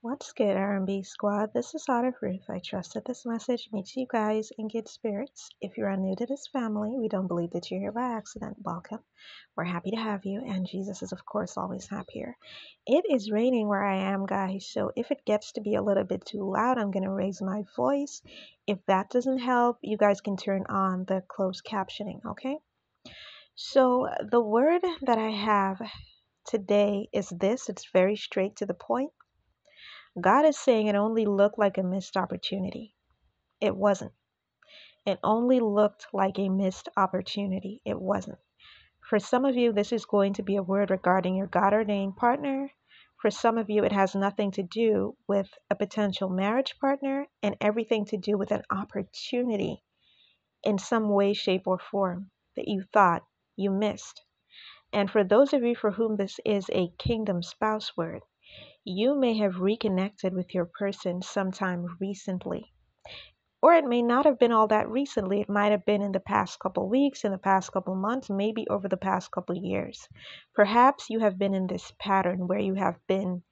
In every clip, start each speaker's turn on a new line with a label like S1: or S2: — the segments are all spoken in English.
S1: What's good, R&B squad? This is Ruth. I trust that this message meets you guys in good spirits. If you are new to this family, we don't believe that you're here by accident. Welcome. We're happy to have you, and Jesus is, of course, always happier. It is raining where I am, guys, so if it gets to be a little bit too loud, I'm going to raise my voice. If that doesn't help, you guys can turn on the closed captioning, okay? So the word that I have today is this. It's very straight to the point. God is saying it only looked like a missed opportunity. It wasn't. It only looked like a missed opportunity. It wasn't. For some of you, this is going to be a word regarding your God ordained partner. For some of you, it has nothing to do with a potential marriage partner and everything to do with an opportunity in some way, shape, or form that you thought you missed. And for those of you for whom this is a kingdom spouse word, you may have reconnected with your person sometime recently. Or it may not have been all that recently. It might have been in the past couple weeks, in the past couple months, maybe over the past couple years. Perhaps you have been in this pattern where you have been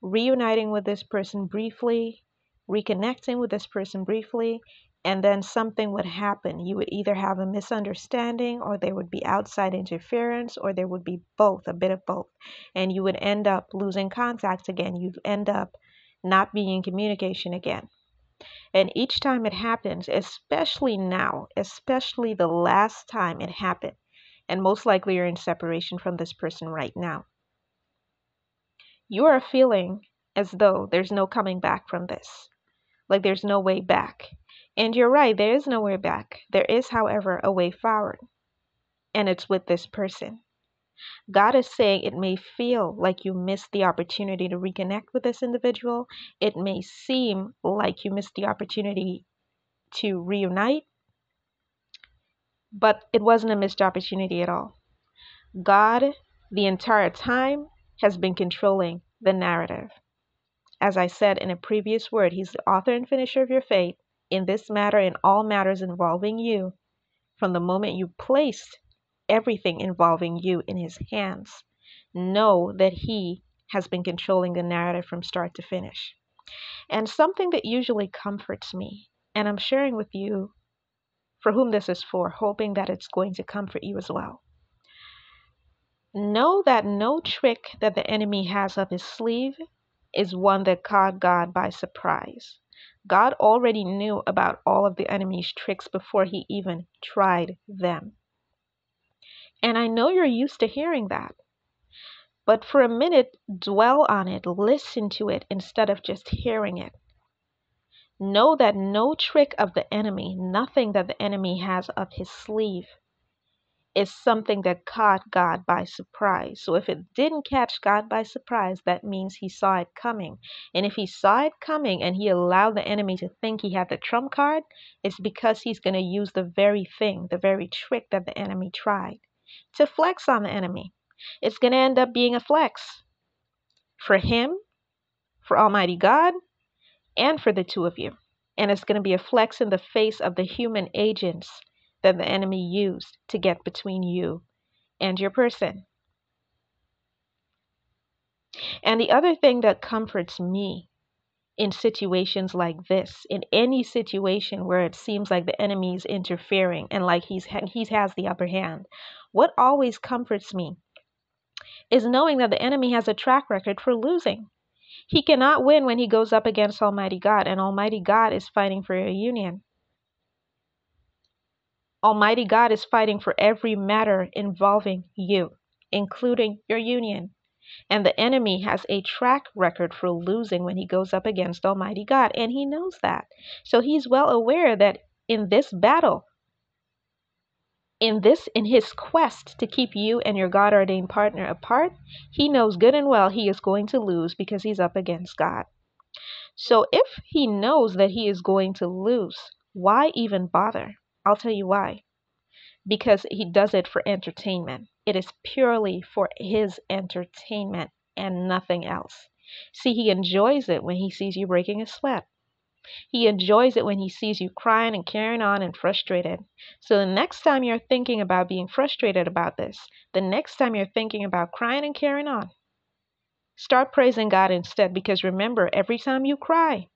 S1: reuniting with this person briefly, reconnecting with this person briefly, and then something would happen. You would either have a misunderstanding, or there would be outside interference, or there would be both, a bit of both. And you would end up losing contact again. You'd end up not being in communication again. And each time it happens, especially now, especially the last time it happened, and most likely you're in separation from this person right now, you are feeling as though there's no coming back from this. Like there's no way back. And you're right, there is no way back. There is, however, a way forward. And it's with this person. God is saying it may feel like you missed the opportunity to reconnect with this individual. It may seem like you missed the opportunity to reunite, but it wasn't a missed opportunity at all. God, the entire time, has been controlling the narrative. As I said in a previous word, He's the author and finisher of your faith in this matter and all matters involving you. From the moment you placed everything involving you in His hands, know that He has been controlling the narrative from start to finish. And something that usually comforts me, and I'm sharing with you for whom this is for, hoping that it's going to comfort you as well. Know that no trick that the enemy has up his sleeve is one that caught God by surprise. God already knew about all of the enemy's tricks before He even tried them. And I know you're used to hearing that. But for a minute, dwell on it, listen to it instead of just hearing it. Know that no trick of the enemy, nothing that the enemy has up his sleeve, is something that caught God by surprise. So if it didn't catch God by surprise, that means He saw it coming. And if He saw it coming and He allowed the enemy to think he had the trump card, it's because He's going to use the very thing, the very trick that the enemy tried to flex on the enemy. It's going to end up being a flex for him, for Almighty God, and for the two of you. And it's going to be a flex in the face of the human agents that the enemy used to get between you and your person. And the other thing that comforts me in situations like this, in any situation where it seems like the enemy is interfering and like he has the upper hand, what always comforts me is knowing that the enemy has a track record for losing. He cannot win when he goes up against Almighty God, and Almighty God is fighting for your union. Almighty God is fighting for every matter involving you, including your union. And the enemy has a track record for losing when he goes up against Almighty God, and he knows that. So he's well aware that in this battle, in his quest to keep you and your God-ordained partner apart, he knows good and well he is going to lose because he's up against God. So if he knows that he is going to lose, why even bother? I'll tell you why. Because he does it for entertainment. It is purely for his entertainment and nothing else. See, he enjoys it when he sees you breaking a sweat. He enjoys it when he sees you crying and carrying on and frustrated. So the next time you're thinking about being frustrated about this, the next time you're thinking about crying and carrying on, Start praising God instead, because remember, every time you cry,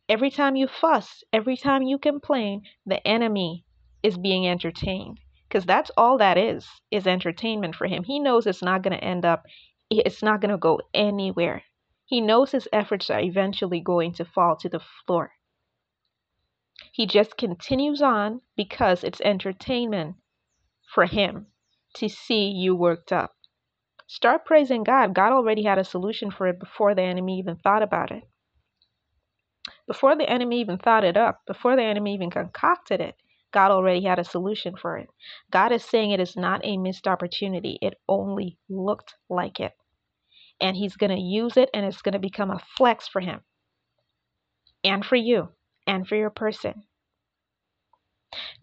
S1: every time you fuss, every time you complain, the enemy is being entertained. Because that's all that is entertainment for him. He knows it's not going to end up, it's not going to go anywhere. He knows his efforts are eventually going to fall to the floor. He just continues on because it's entertainment for him to see you worked up. Start praising God. God already had a solution for it before the enemy even thought about it. Before the enemy even thought it up, before the enemy even concocted it, God already had a solution for it. God is saying it is not a missed opportunity. It only looked like it. And he's going to use it, and it's going to become a flex for him and for you and for your person.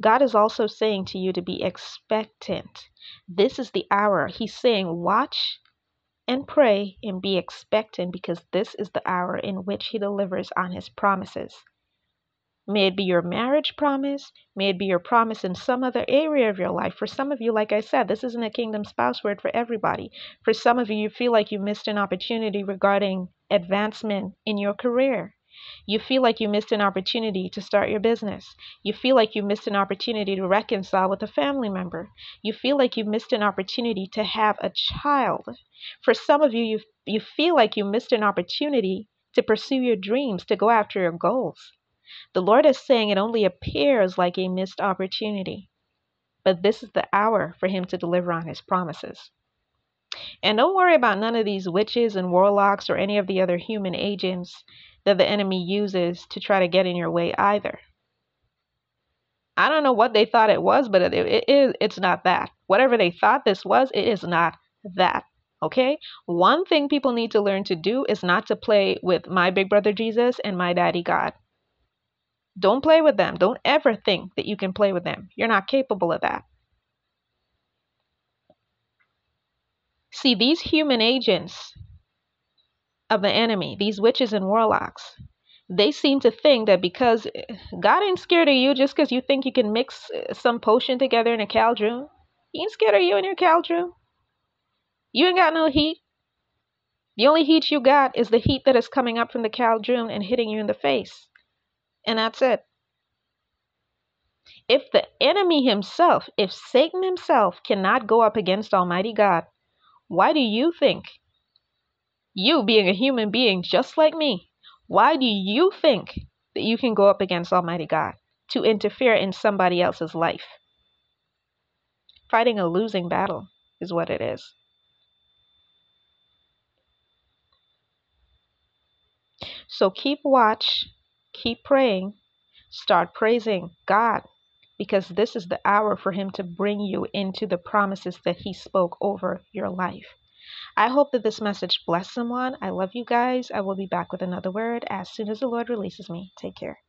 S1: God is also saying to you to be expectant. This is the hour. He's saying, watch and pray and be expectant, because this is the hour in which he delivers on his promises. May it be your marriage promise. May it be your promise in some other area of your life. For some of you, like I said, this isn't a kingdom spouse word for everybody. For some of you, you feel like you missed an opportunity regarding advancement in your career. You feel like you missed an opportunity to start your business. You feel like you missed an opportunity to reconcile with a family member. You feel like you missed an opportunity to have a child. For some of you, you feel like you missed an opportunity to pursue your dreams, to go after your goals. The Lord is saying it only appears like a missed opportunity, but this is the hour for him to deliver on his promises. And don't worry about none of these witches and warlocks or any of the other human agents that the enemy uses to try to get in your way either. I don't know what they thought it was, but it's not that. Whatever they thought this was, it is not that. Okay? One thing people need to learn to do is not to play with my big brother Jesus and my daddy God. Don't play with them. Don't ever think that you can play with them. You're not capable of that. See, these human agents of the enemy, these witches and warlocks, they seem to think that because God ain't scared of you just because you think you can mix some potion together in a cauldron. He ain't scared of you in your cauldron. You ain't got no heat. The only heat you got is the heat that is coming up from the cauldron and hitting you in the face. And that's it. If the enemy himself, if Satan himself cannot go up against Almighty God, why do you think, you being a human being just like me, why do you think that you can go up against Almighty God to interfere in somebody else's life? Fighting a losing battle is what it is. So keep watch, keep praying, start praising God, because this is the hour for him to bring you into the promises that he spoke over your life. I hope that this message blessed someone. I love you guys. I will be back with another word as soon as the Lord releases me. Take care.